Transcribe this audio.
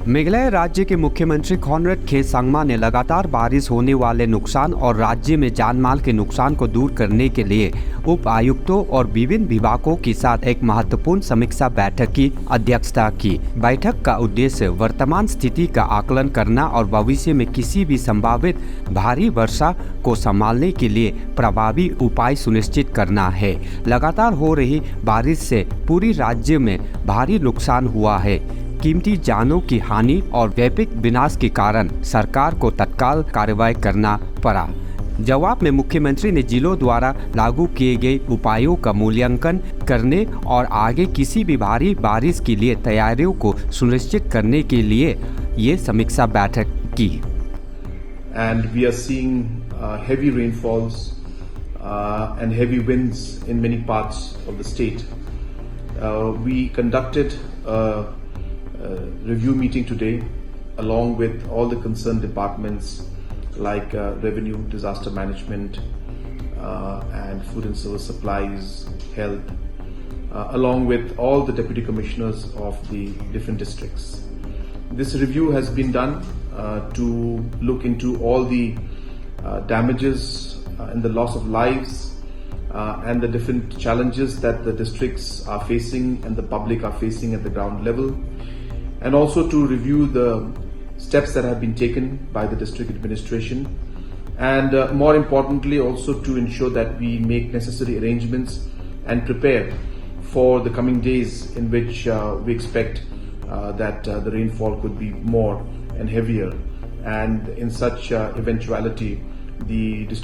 मेघालय राज्य के मुख्यमंत्री कॉनरेड के संगमा ने लगातार बारिश होने वाले नुकसान और राज्य में जानमाल के नुकसान को दूर करने के लिए उप आयुक्तों और विभिन्न विभागों के साथ एक महत्वपूर्ण समीक्षा बैठक की अध्यक्षता की। बैठक का उद्देश्य वर्तमान स्थिति का आकलन करना और भविष्य में किसी भी संभावित भारी वर्षा को संभालने के लिए प्रभावी उपाय सुनिश्चित करना है। लगातार हो रही बारिश से पूरी राज्य में भारी नुकसान हुआ है। कीमती जानों की हानि और व्यापक विनाश के कारण सरकार को तत्काल कार्रवाई करना पड़ा। जवाब में मुख्यमंत्री ने जिलों द्वारा लागू किए गए उपायों का मूल्यांकन करने और आगे किसी भी भारी बारिश के लिए तैयारियों को सुनिश्चित करने के लिए ये समीक्षा बैठक की। And we are seeing heavy rainfalls and heavy winds in many parts of the state. We conducted a review meeting today along with all the concerned departments like revenue, disaster management and food and service supplies, health, along with all the deputy commissioners of the different districts. This review has been done to look into all the damages and the loss of lives and the different challenges that the districts are facing and the public are facing at the ground level, and also to review the steps that have been taken by the district administration, and more importantly also to ensure that we make necessary arrangements and prepare for the coming days in which we expect that the rainfall could be more and heavier, and in such eventuality the district